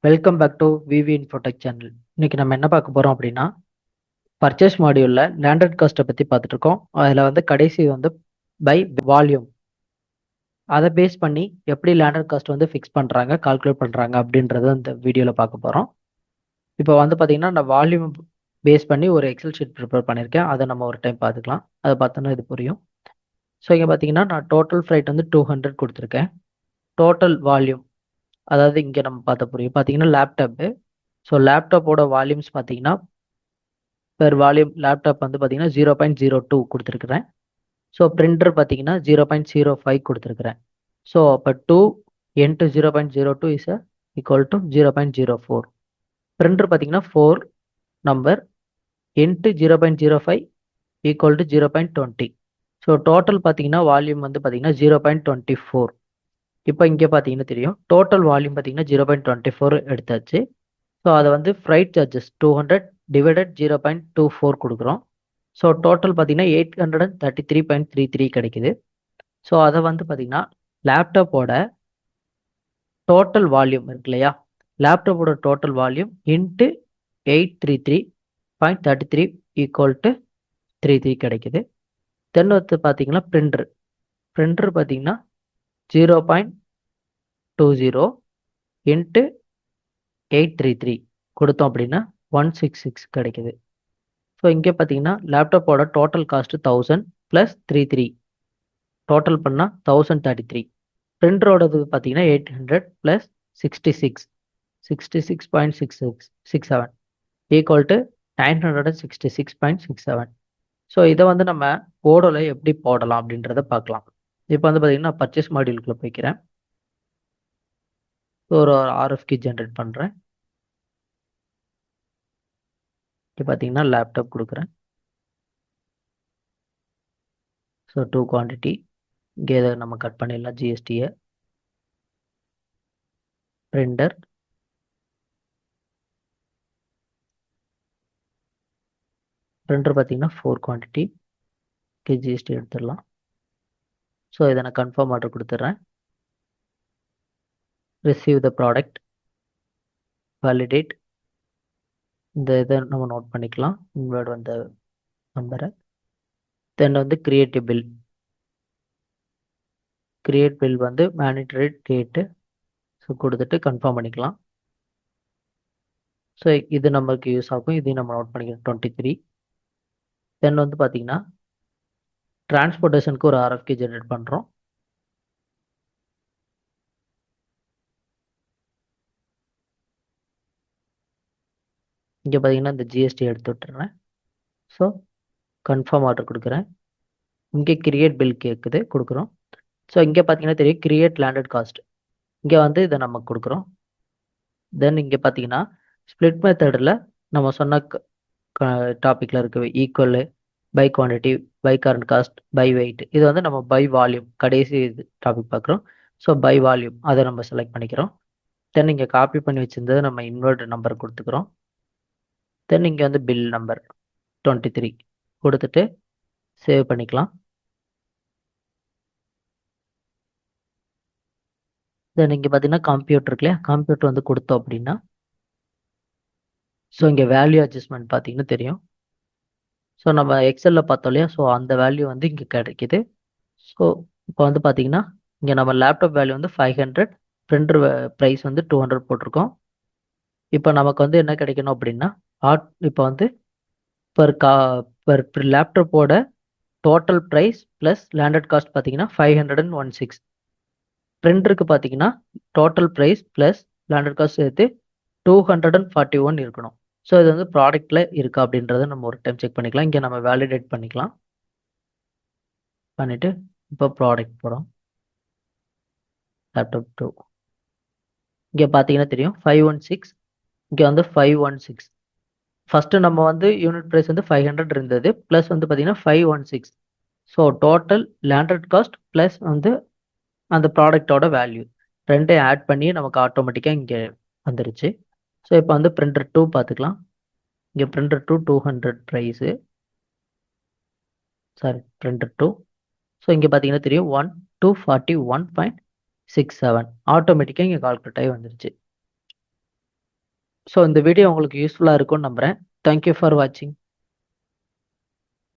Welcome back to VV Infotech channel. இன்னைக்கு நம்ம என்ன பார்க்க போறோம் அப்படின்னா, பர்ச்சேஸ் மாடியூல்ல லேண்டட் காஸ்ட்டை பத்தி பார்த்துட்டு இருக்கோம். அதில் வந்து கடைசி வந்து பை வால்யூம், அதை பேஸ் பண்ணி எப்படி லேண்டட் காஸ்ட் வந்து ஃபிக்ஸ் பண்றாங்க, கால்குலேட் பண்றாங்க அப்படின்றத இந்த வீடியோவில் பார்க்க போறோம். இப்போ வந்து பார்த்தீங்கன்னா நான் வால்யூம் பேஸ் பண்ணி ஒரு எக்ஸல் ஷீட் ப்ரிப்பேர் பண்ணியிருக்கேன். அதை நம்ம ஒரு டைம் பார்த்துக்கலாம். அதை பார்த்தோன்னா இது புரியும். ஸோ இங்கே பார்த்தீங்கன்னா நான் டோட்டல் ஃப்ரைட் வந்து 200 கொடுத்துருக்கேன். டோட்டல் வால்யூம், அதாவது இங்கே நம்ம பார்த்த புரியும். பார்த்தீங்கன்னா லேப்டாப்பு, ஸோ லேப்டாப்போட வால்யூம்ஸ் பார்த்தீங்கன்னா பெர் வால்யூம் லேப்டாப் வந்து பார்த்தீங்கன்னா 0.02 கொடுத்துருக்குறேன். ஸோ பிரிண்டர் பார்த்தீங்கன்னா 0.05 கொடுத்துருக்குறேன். ஸோ அப்போ 2 into 0.02 is equal to 0.04. Printer பார்த்தீங்கன்னா 4 number into 0.05 equal to 0.20. So total பார்த்தீங்கன்னா வால்யூம் வந்து பார்த்தீங்கன்னா 0.24. இப்போ இங்கே பார்த்தீங்கன்னா தெரியும், டோட்டல் வால்யூம் பார்த்தீங்கன்னா 0.24 எடுத்தாச்சு. ஸோ அதை வந்து ஃப்ரைட் சார்ஜஸ் 200 டிவைடட் 0.24 கொடுக்குறோம். ஸோ டோட்டல் பார்த்தீங்கன்னா 833.33 கிடைக்குது. ஸோ அதை வந்து பார்த்தீங்கன்னா லேப்டாப்போட டோட்டல் வால்யூம் இருக்கு இல்லையா, லேப்டாப்போட total volume into 833.33 equal to 33 கிடைக்குது. தென் வந்து பார்த்தீங்கன்னா பிரிண்டர் பார்த்தீங்கன்னா 0.20 இன்ட்டு 833 கொடுத்தோம் அப்படின்னா 166 கிடைக்குது. ஸோ இங்கே பார்த்தீங்கன்னா லேப்டாப்போட டோட்டல் காஸ்ட் 1000 ப்ளஸ் 33 டோட்டல் பண்ணால் 1033. பிரிண்டரோடது பார்த்தீங்கன்னா 800 ப்ளஸ் 66.67 ஈக்குவல் டு 966.67. ஸோ இதை வந்து நம்ம கோடில் எப்படி போடலாம் அப்படின்றத பார்க்கலாம். இப்போ வந்து பார்த்தீங்கன்னா பர்ச்சேஸ் மாடியூலுக்குள்ளே போய்க்கிறேன். ஒரு RFQ ஜென்ரேட் பண்ணுறேன். இப்போ பார்த்தீங்கன்னா லேப்டாப் கொடுக்குறேன். ஸோ 2 குவான்டிட்டி இங்கே இதை நம்ம கட் பண்ணிடலாம். ஜிஎஸ்டியை பிரிண்டர் பார்த்தீங்கன்னா 4 குவான்டிட்டி ஜிஎஸ்டி எடுத்துடலாம். ஸோ இதை நான் கன்ஃபார்ம் ஆர்டர் கொடுத்துட்றேன். ரிசீவ் த ப்ராடக்ட், வேலிடேட், இந்த இதை நம்ம நோட் பண்ணிக்கலாம், இன்வர்ட் வந்த நம்பரை. தென் வந்து கிரியேட் பில் வந்து மேனிட்டரி டேட்டு, ஸோ கொடுத்துட்டு கன்ஃபார்ம் பண்ணிக்கலாம். ஸோ இது நம்மளுக்கு யூஸ் ஆகும், இதையும் நம்ம நோட் பண்ணிக்கலாம் 23. தென் வந்து பார்த்தீங்கன்னா டிரான்ஸ்போர்ட்டேஷனுக்கு ஒரு RFQ ஜென்ரேட் பண்ணுறோம். இங்கே பார்த்தீங்கன்னா இந்த ஜிஎஸ்டி எடுத்து விட்டுறேன். ஸோ கன்ஃபார்ம் ஆர்டர் கொடுக்குறேன். இங்கே கிரியேட் பில் கேட்குது, கொடுக்குறோம். ஸோ இங்கே பார்த்தீங்கன்னா தெரியும் கிரியேட் லேண்டட் காஸ்ட், இங்கே வந்து இதை நம்ம கொடுக்குறோம். தென் இங்கே பார்த்தீங்கன்னா ஸ்ப்ளிட் மெத்தடில் நம்ம சொன்ன டாப்பிக்கில் இருக்குது equal, by quantity, by current cost, by weight. இது வந்து நம்ம பை வால்யூம் கடைசி இது டாபிக் பார்க்குறோம். ஸோ பை வால்யூம் அதை நம்ம செலக்ட் பண்ணிக்கிறோம். தென் இங்கே காப்பி பண்ணி வச்சிருந்தது நம்ம இன்வெர்ட் நம்பர் கொடுத்துக்கிறோம். தென் இங்கே வந்து பில் நம்பர் 23 கொடுத்துட்டு சேவ் பண்ணிக்கலாம். தென் இங்கே பார்த்தீங்கன்னா கம்ப்யூட்டர் இருக்கு இல்லையா, கம்ப்யூட்டர் வந்து கொடுத்தோம் அப்படின்னா ஸோ இங்கே வேல்யூ அட்ஜஸ்ட்மெண்ட் பார்த்தீங்கன்னா தெரியும். ஸோ நம்ம எக்ஸலில் பார்த்தோம் இல்லையா, ஸோ அந்த வேல்யூ வந்து இங்கே கிடைக்குது. ஸோ இப்போ வந்து பார்த்தீங்கன்னா இங்கே நம்ம லேப்டாப் வேல்யூ வந்து 500, பிரிண்டர் ப்ரைஸ் வந்து 200 போட்டிருக்கோம். இப்போ நமக்கு வந்து என்ன கிடைக்கணும் அப்படின்னா இப்போ வந்து பெர் லேப்டாப்போட total price plus landed cost பார்த்தீங்கன்னா 516. பிரிண்டருக்கு பார்த்தீங்கன்னா total price plus landed cost சேர்த்து 241 இருக்கணும். ஸோ இது வந்து ப்ராடக்டில் இருக்கா அப்படின்றத நம்ம ஒரு டைம் செக் பண்ணிக்கலாம். இங்கே நம்ம வேலிடேட் பண்ணிக்கலாம். பண்ணிவிட்டு இப்போ ப்ராடக்ட் போகிறோம், லேப்டாப் 2. இங்கே பார்த்தீங்கன்னா தெரியும் 516, இங்கே வந்து 516. ஃபஸ்ட்டு நம்ம வந்து யூனிட் ப்ரைஸ் வந்து 500 இருந்தது, ப்ளஸ் வந்து பார்த்தீங்கன்னா 516. So total landed cost plus வந்து அந்த ப்ராடக்டோட வேல்யூ ரெண்டையும் ஆட் பண்ணி நமக்கு ஆட்டோமேட்டிக்காக இங்கே வந்துருச்சு. ஸோ இப்போ வந்து பிரிண்டர் 2 பார்த்துக்கலாம். இங்கே printer 2 200 price, sorry printer 2. So இங்கே பார்த்தீங்கன்னா தெரியும் 1241.67 ஆட்டோமேட்டிக்காக இங்கே கால்குலேட் ஆகி வந்துருச்சு. ஸோ இந்த வீடியோ உங்களுக்கு யூஸ்ஃபுல்லாக இருக்கும்னு நம்புகிறேன். தேங்க்யூ ஃபார் வாட்சிங்.